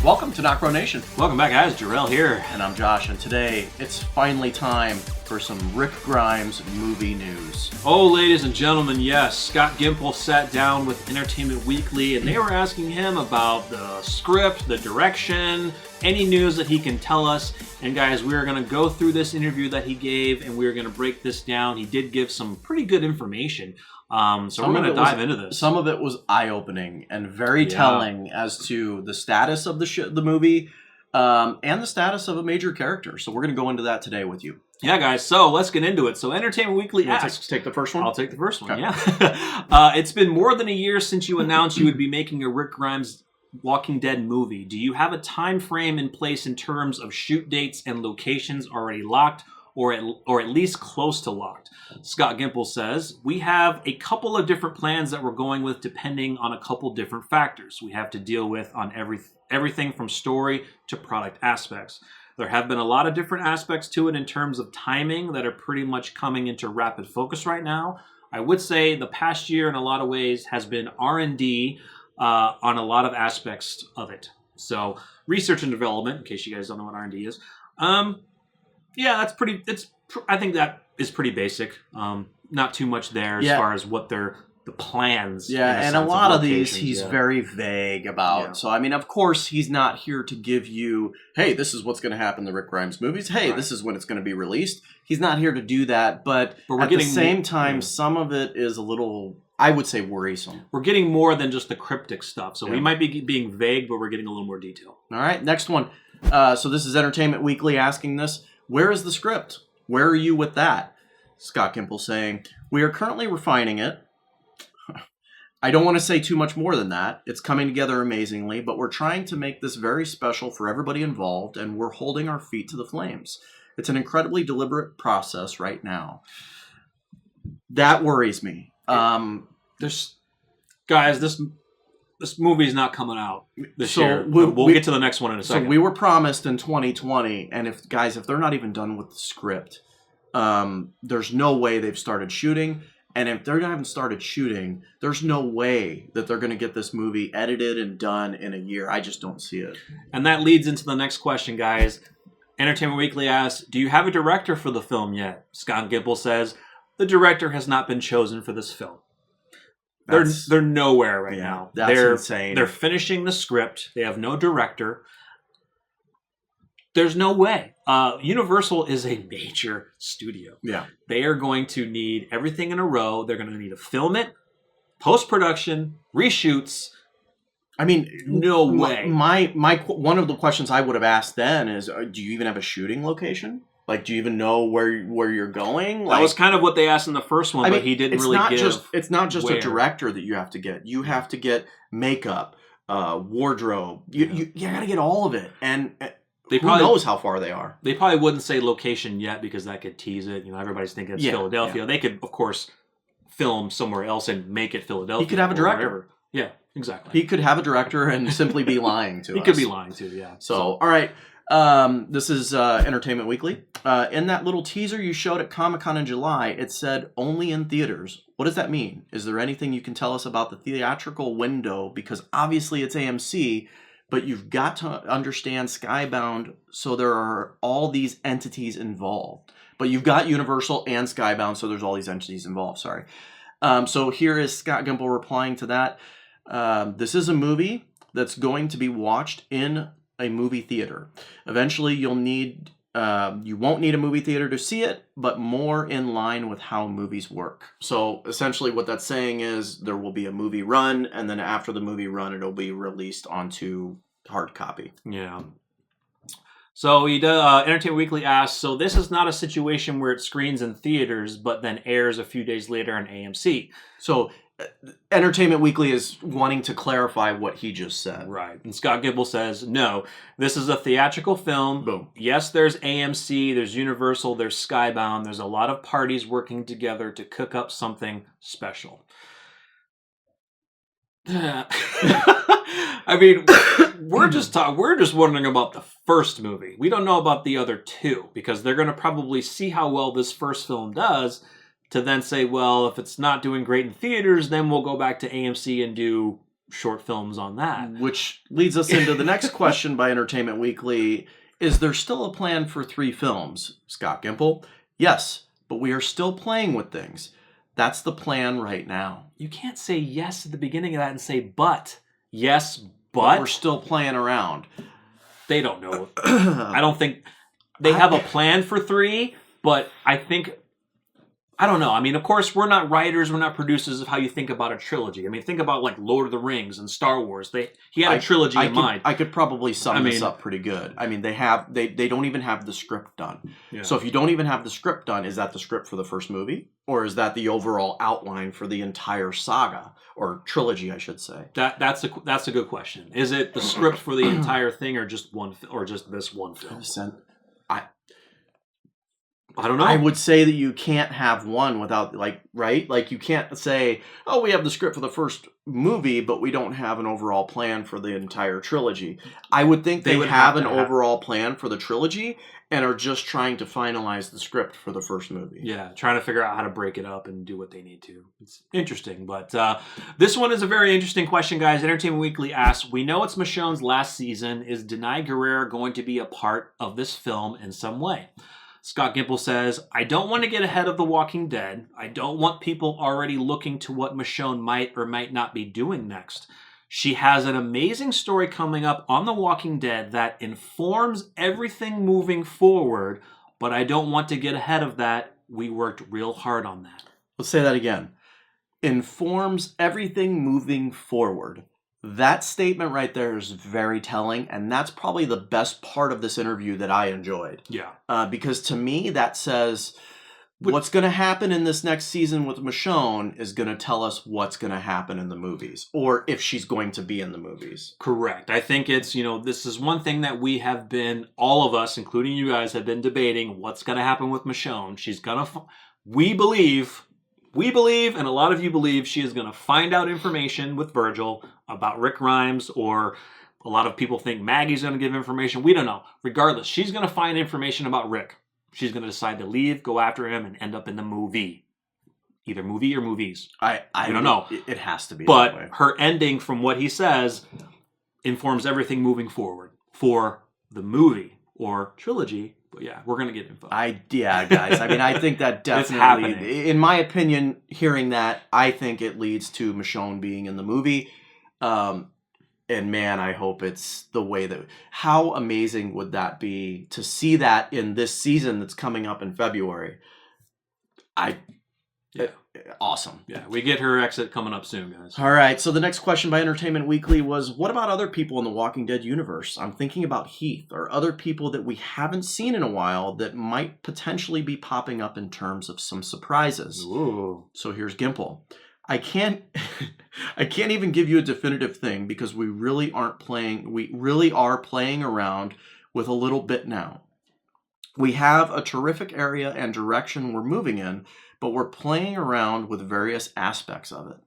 Welcome to NocBro Nation. Welcome back, guys. Jarrell here. And I'm Josh, and today it's finally time for some Rick Grimes movie news. Oh, ladies and gentlemen, yes, Scott Gimple sat down with Entertainment Weekly, and they were asking him about the script, the direction, any news that he can tell us. And guys, we are going to go through this interview that he gave, and we're going to break this down. He did give some pretty good information. So we're going to dive into this. Some of it was eye-opening and very telling as to the status of the movie and the status of a major character. So we're going to go into that today with you. Yeah, guys. So let's get into it. So Entertainment Weekly asks... Take the first one? I'll take the first one, okay. Yeah. It's been more than a year since you announced you would be making a Rick Grimes Walking Dead movie. Do you have a time frame in place in terms of shoot dates and locations already locked? Or at least close to locked? Scott Gimple says, we have a couple of different plans that we're going with depending on a couple different factors we have to deal with on everything from story to product aspects. There have been a lot of different aspects to it in terms of timing that are pretty much coming into rapid focus right now. I would say the past year in a lot of ways has been R&D on a lot of aspects of it. So research and development, in case you guys don't know what R&D is. Yeah, that's pretty. I think that is pretty basic. Not too much there as far as what the plans. Yeah, and a lot of these he's very vague about. Yeah. So I mean, of course, he's not here to give you, hey, this is what's going to happen in the Rick Grimes movies. Hey, this is when it's going to be released. He's not here to do that. But at the same time, some of it is a little, I would say, worrisome. We're getting more than just the cryptic stuff. So we might be being vague, but we're getting a little more detail. All right, next one. So this is Entertainment Weekly asking this. Where is the script? Where are you with that? Scott Gimple saying, we are currently refining it. I don't want to say too much more than that. It's coming together amazingly, but we're trying to make this very special for everybody involved, and we're holding our feet to the flames. It's an incredibly deliberate process right now. That worries me. This movie is not coming out this year. We'll get to the next one in a second. So we were promised in 2020, and if they're not even done with the script, there's no way they've started shooting. And if they haven't started shooting, there's no way that they're going to get this movie edited and done in a year. I just don't see it. And that leads into the next question, guys. Entertainment Weekly asks, do you have a director for the film yet? Scott Gimple says, the director has not been chosen for this film. They're nowhere right now. That's insane. They're finishing the script. They have no director. There's no way. Universal is a major studio. Yeah. They are going to need everything in a row. They're going to need to film it, post-production, reshoots. I mean, no way. My one of the questions I would have asked then is, do you even have a shooting location? Like, do you even know where you're going? That was kind of what they asked in the first one, but he didn't really give. It's not just a director that you have to get. You have to get makeup, wardrobe. You got to get all of it. And who knows how far they are? They probably wouldn't say location yet because that could tease it. You know, everybody's thinking it's Philadelphia. Yeah. They could, of course, film somewhere else and make it Philadelphia. He could have a director. Wherever. Yeah, exactly. He could have a director and simply be lying to us. He could be lying too, yeah. So, all right. This is Entertainment Weekly. In that little teaser you showed at Comic-Con in July, it said only in theaters. What does that mean? Is there anything you can tell us about the theatrical window? Because obviously it's AMC, but you've got to understand Skybound, so there are all these entities involved. But you've got Universal and Skybound, so there's all these entities involved. Sorry. So here is Scott Gimple replying to that. This is a movie that's going to be watched in a movie theater. Eventually, you won't need a movie theater to see it, but more in line with how movies work. So essentially what that's saying is there will be a movie run, and then after the movie run, it'll be released onto hard copy. Yeah. So Entertainment Weekly asks, so this is not a situation where it screens in theaters, but then airs a few days later on AMC. So Entertainment Weekly is wanting to clarify what he just said. Right. And Scott Gimple says, no, this is a theatrical film. Boom. Yes, there's AMC, there's Universal, there's Skybound. There's a lot of parties working together to cook up something special. I mean, we're just wondering about the first movie. We don't know about the other two because they're going to probably see how well this first film does to then say, well, if it's not doing great in theaters, then we'll go back to AMC and do short films on that. Which leads us into the next question by Entertainment Weekly. Is there still a plan for 3 films? Scott Gimple, yes, but we are still playing with things. That's the plan right now. You can't say yes at the beginning of that and say but. Yes, but we're still playing around. They don't know. I don't think they have a plan for 3, but I think, I don't know. I mean, of course, we're not writers, we're not producers of how you think about a trilogy. I mean, think about like Lord of the Rings and Star Wars. He had a trilogy in mind. I could probably sum this up pretty good. I mean, they don't even have the script done. Yeah. So if you don't even have the script done, is that the script for the first movie? Or is that the overall outline for the entire saga? Or trilogy, I should say. That's a good question. Is it the script for the entire thing or just this one film? I don't know. I would say that you can't have one without, right? Like, you can't say, oh, we have the script for the first movie, but we don't have an overall plan for the entire trilogy. I would think they would have an overall plan for the trilogy and are just trying to finalize the script for the first movie. Yeah, trying to figure out how to break it up and do what they need to. It's interesting, but this one is a very interesting question, guys. Entertainment Weekly asks, we know it's Michonne's last season. Is Denai Guerrero going to be a part of this film in some way? Scott Gimple says, I don't want to get ahead of The Walking Dead. I don't want people already looking to what Michonne might or might not be doing next. She has an amazing story coming up on The Walking Dead that informs everything moving forward, but I don't want to get ahead of that. We worked real hard on that. Let's say that again. Informs everything moving forward. That statement right there is very telling, and that's probably the best part of this interview that I enjoyed. Yeah. Because to me, that says what's going to happen in this next season with Michonne is going to tell us what's going to happen in the movies, or if she's going to be in the movies. Correct. I think it's, this is one thing that we have been, all of us, including you guys, have been debating what's going to happen with Michonne. She's going to, we believe, and a lot of you believe, she is going to find out information with Virgil about Rick Grimes, or a lot of people think Maggie's going to give information. We don't know. Regardless, she's going to find information about Rick. She's going to decide to leave, go after him, and end up in the movie. Either movie or movies. I don't know. It has to be but that way. Her ending, from what he says, informs everything moving forward for the movie or trilogy. But yeah, we're going to get info. Guys. I mean, I think that definitely, in my opinion, hearing that, I think it leads to Michonne being in the movie. And man, I hope it's the way that... How amazing would that be to see that in this season that's coming up in February? Awesome. Yeah, we get her exit coming up soon, guys. All right, so the next question by Entertainment Weekly was, what about other people in the Walking Dead universe? I'm thinking about Heath, or other people that we haven't seen in a while that might potentially be popping up in terms of some surprises. Ooh. So here's Gimple. I can't even give you a definitive thing because we really are playing around with a little bit now. We have a terrific area and direction we're moving in, but we're playing around with various aspects of it.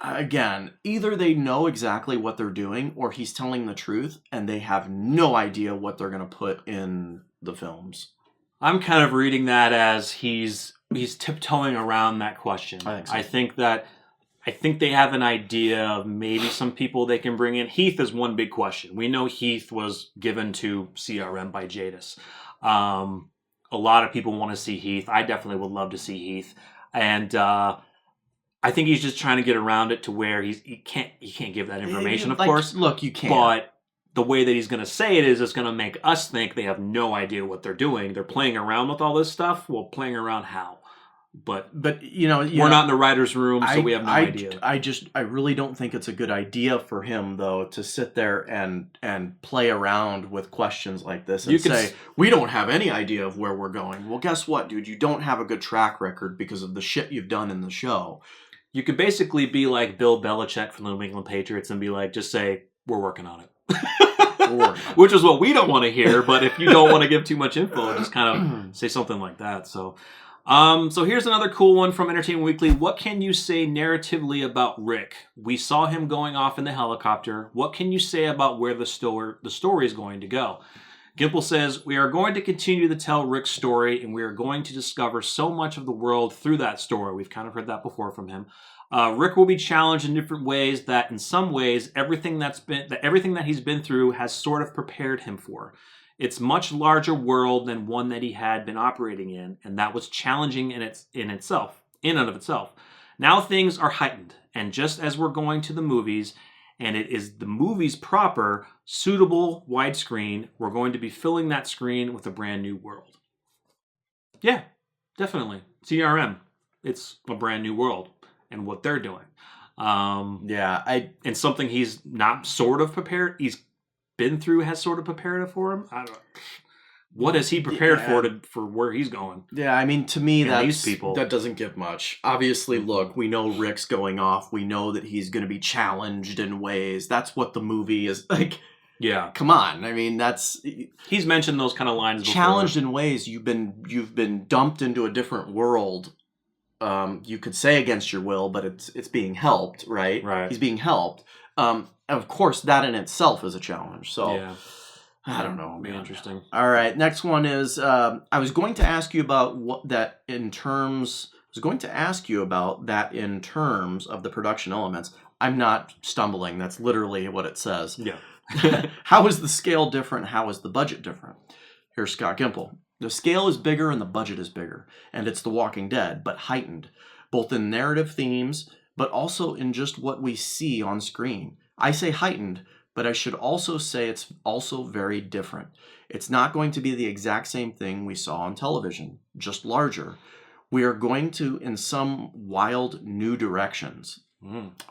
Again, either they know exactly what they're doing or he's telling the truth and they have no idea what they're going to put in the films. I'm kind of reading that as he's tiptoeing around that question. I think so. I think they have an idea of maybe some people they can bring in. Heath is one big question. We know Heath was given to CRM by Jadis. A lot of people want to see Heath. I definitely would love to see Heath. And I think he's just trying to get around it to where he can't give that information, of course. Look, you can't. But the way that he's going to say it is it's going to make us think they have no idea what they're doing. They're playing around with all this stuff. Well, playing around how? But we're not in the writer's room, so we have no idea. I really don't think it's a good idea for him, though, to sit there and play around with questions like this and say, we don't have any idea of where we're going. Well, guess what, dude? You don't have a good track record because of the shit you've done in the show. You could basically be like Bill Belichick from the New England Patriots and be like, just say, we're working on it. Which is what we don't want to hear, but if you don't want to give too much info, just kind of say something like that. So here's another cool one from Entertainment Weekly. What can you say narratively about Rick? We saw him going off in the helicopter. What can you say about where the story is going to go? Gimple says, we are going to continue to tell Rick's story, and we are going to discover so much of the world through that story. We've kind of heard that before from him. Rick will be challenged in different ways that, in some ways, everything that he's been through has sort of prepared him for. It's much larger world than one that he had been operating in, and that was challenging in and of itself. Now things are heightened, and just as we're going to the movies, and it is the movies proper, suitable widescreen, we're going to be filling that screen with a brand new world. Yeah, definitely. CRM, it's a brand new world, and what they're doing. And something he's not sort of prepared. He's been through has sort of prepared it for him. I don't know. What has he prepared for where he's going? Yeah, I mean, to me, people. That doesn't give much. Obviously, look, we know Rick's going off. We know that he's going to be challenged in ways. That's what the movie is like. Yeah, come on. I mean, he's mentioned those kind of lines before. Challenged in ways. You've been dumped into a different world. You could say against your will, but it's being helped, right? Right. He's being helped. Of course, that in itself is a challenge. So. Yeah. I don't know. Be interesting. All right. Next one is I was going to ask you about that in terms of the production elements. I'm not stumbling. That's literally what it says. Yeah. How is the scale different? How is the budget different? Here's Scott Gimple. The scale is bigger and the budget is bigger, and it's The Walking Dead, but heightened, both in narrative themes, but also in just what we see on screen. I say heightened, but I should also say it's also very different. It's not going to be the exact same thing we saw on television, just larger. We are going to in some wild new directions.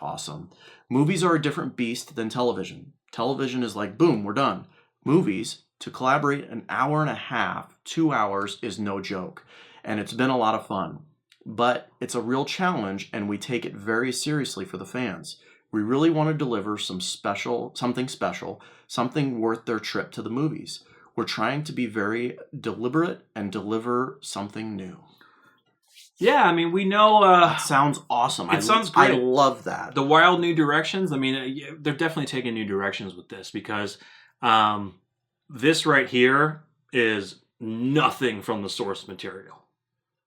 Awesome. Movies are a different beast than television. Television is like, boom, we're done. Movies, to collaborate an hour and a half, 2 hours is no joke. And it's been a lot of fun. But it's a real challenge, and we take it very seriously for the fans. We really want to deliver something special, something worth their trip to the movies. We're trying to be very deliberate and deliver something new. Yeah, I mean, we know... that sounds awesome. It sounds great. I love that. The wild new directions, I mean, they're definitely taking new directions with this because this right here is nothing from the source material.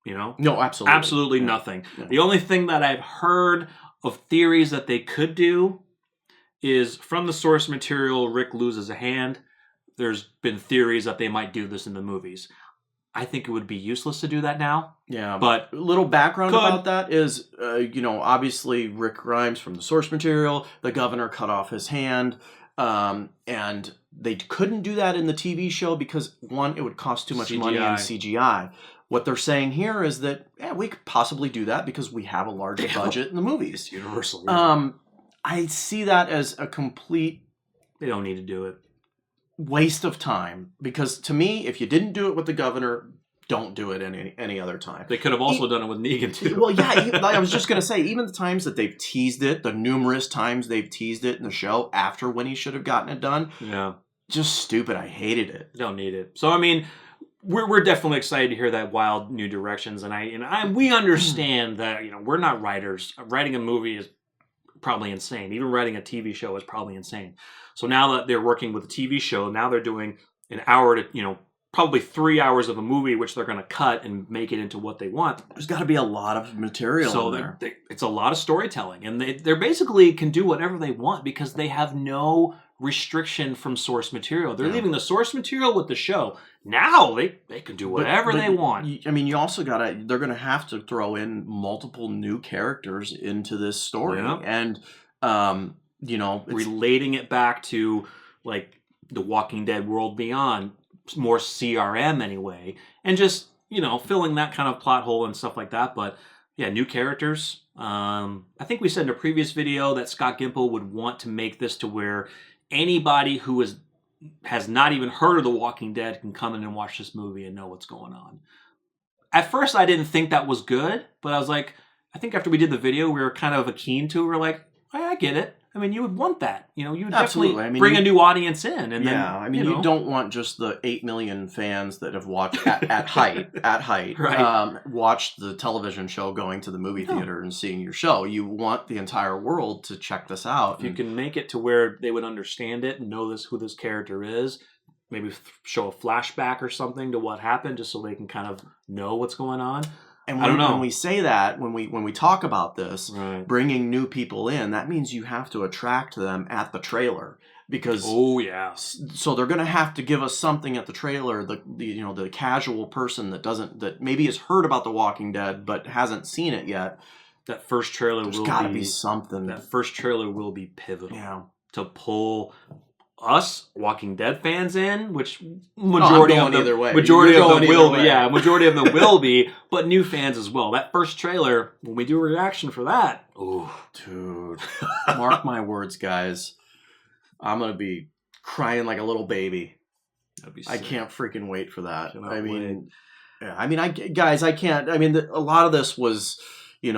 You know? No, absolutely. Absolutely nothing. Yeah. The only thing that I've heard of theories that they could do is from the source material, Rick loses a hand. There's been theories that they might do this in the movies. I think it would be useless to do that now. Yeah, but a little background about that is, obviously Rick Grimes from the source material, the governor cut off his hand, and they couldn't do that in the TV show because, one, it would cost too much money in CGI. What they're saying here is that we could possibly do that because we have a larger budget in the movies. Universal. Yeah. I see that as a complete... They don't need to do it. Waste of time. Because to me, if you didn't do it with the governor, don't do it any other time. They could have also done it with Negan too. Well, yeah, I was just going to say, even the times that they've teased it, the numerous times they've teased it in the show after when he should have gotten it done. Yeah. Just stupid. I hated it. Don't need it. So, I mean... We're definitely excited to hear that wild new directions, and we understand that we're not writers. Writing a movie is probably insane. Even writing a TV show is probably insane. So now that they're working with a TV show, now they're doing an hour to probably 3 hours of a movie, which they're going to cut and make it into what they want. There's got to be a lot of material in there. It's a lot of storytelling, and they basically can do whatever they want because they have no restriction from source material. They're leaving the source material with the show. Now they can do whatever they want. I mean, you also they're going to have to throw in multiple new characters into this story. Yeah. And, relating it back to like the Walking Dead World Beyond, more CRM anyway, and just, filling that kind of plot hole and stuff like that. But yeah, new characters. I think we said in a previous video that Scott Gimple would want to make this to where anybody who has not even heard of The Walking Dead can come in and watch this movie and know what's going on. At first, I didn't think that was good, but I was like, I think after we did the video, we were kind of keen to. We're like, I get it. I mean, you would want that. You would definitely bring a new audience in. And you don't want just the 8 million fans that have watched at height, right. Watched the television show going to the movie theater and seeing your show. You want the entire world to check this out. If you can make it to where they would understand it and know who this character is, maybe show a flashback or something to what happened, just so they can kind of know what's going on. And I don't know. When we say that, when we talk about this, Right. bringing new people in, that means you have to attract them at the trailer. Because so they're going to have to give us something at the trailer. The casual person that maybe has heard about The Walking Dead but hasn't seen it yet. That first trailer There's got to be something. That first trailer will be pivotal. Yeah. To pull us Walking Dead fans in, which majority of them will be, but new fans as well. That first trailer, when we do a reaction for that, ooh, dude, mark my words, guys. I'm going to be crying like a little baby. That'd be sick. I can't freaking wait for that. Guys, I can't. I mean, a lot of this was, he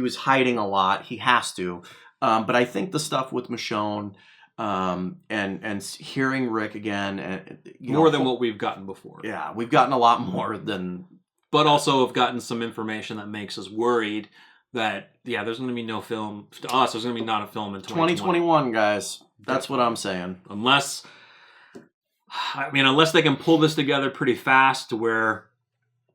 was hiding a lot. He has to. But I think the stuff with Michonne, and hearing Rick again, and more than what we've gotten before. Yeah, we've gotten a lot more than. But also have gotten some information that makes us worried that there's going to be no film to us. There's going to be not a film in 2021, guys. That's what I'm saying. Unless they can pull this together pretty fast to where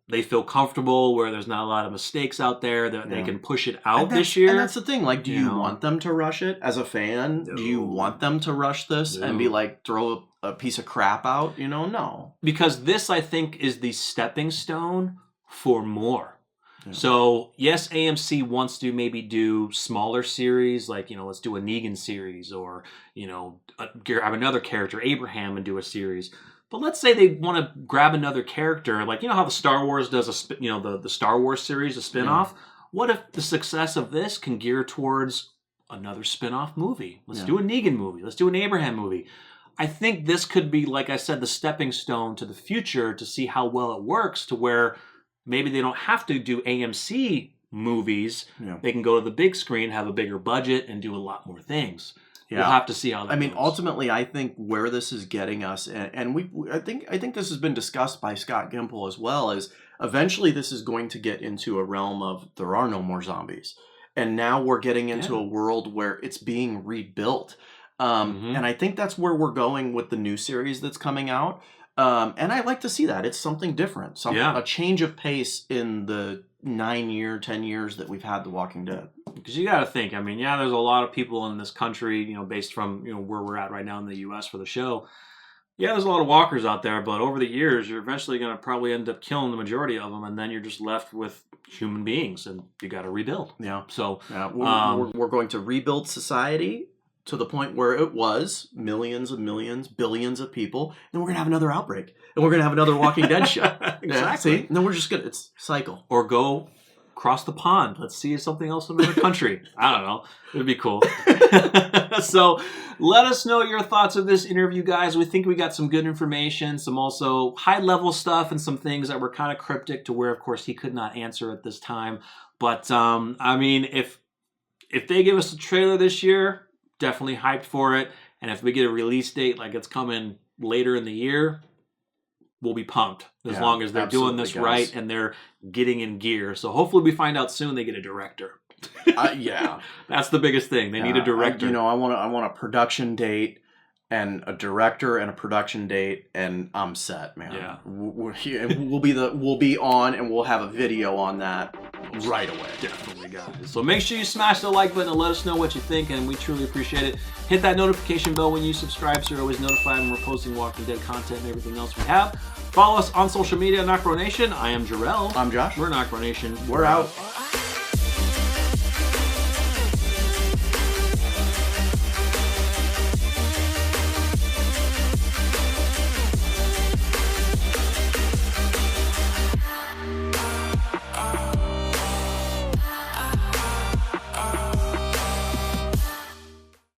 they feel comfortable, where there's not a lot of mistakes out there, that they can push it out this year. And that's the thing. Like, do you want them to rush it as a fan? No. Do you want them to rush this and be like, throw a piece of crap out? No. Because this, I think, is the stepping stone for more. Yeah. So, yes, AMC wants to maybe do smaller series, like, let's do a Negan series, or, have another character, Abraham, and do a series. But let's say they want to grab another character, like, how the Star Wars does the Star Wars series, a spinoff. Yeah. What if the success of this can gear towards another spinoff movie? Let's do a Negan movie. Let's do an Abraham movie. I think this could be, like I said, the stepping stone to the future to see how well it works, to where maybe they don't have to do AMC movies. Yeah. They can go to the big screen, have a bigger budget, and do a lot more things. Yeah. We'll have to see how that goes. Ultimately, I think where this is getting us, and I think this has been discussed by Scott Gimple as well, is eventually this is going to get into a realm of there are no more zombies. And now we're getting into a world where it's being rebuilt. And I think that's where we're going with the new series that's coming out. And I like to see that. It's something different. A change of pace in the 10 years that we've had The Walking Dead. Because you got to think, there's a lot of people in this country, based from, where we're at right now in the U.S. for the show. Yeah, there's a lot of walkers out there, but over the years, you're eventually going to probably end up killing the majority of them, and then you're just left with human beings, and you got to rebuild. Yeah. So we're going to rebuild society to the point where it was millions of millions, billions of people, and we're going to have another outbreak, and we're going to have another Walking Dead show. Exactly. Yeah, see? And then we're just going to, it's cycle. Or go across the pond. Let's see something else in another country. I don't know. It would be cool. So let us know your thoughts of this interview, guys. We think we got some good information, some also high-level stuff, and some things that were kind of cryptic to where, of course, he could not answer at this time. But, if they give us a trailer this year, definitely hyped for it. And if we get a release date like it's coming later in the year, we'll be pumped as long as they're doing this right and they're getting in gear. So hopefully we find out soon they get a director. That's the biggest thing. They need a director. I want a production date and a director and a production date, and I'm set, man. Yeah, we'll be on, and we'll have a video on that right away. Definitely, guys. So make sure you smash the like button and let us know what you think, and we truly appreciate it. Hit that notification bell when you subscribe, so you're always notified when we're posting Walking Dead content and everything else we have. Follow us on social media, NocBro Nation. I am Jarrell. I'm Josh. We're NocBro Nation. We're out.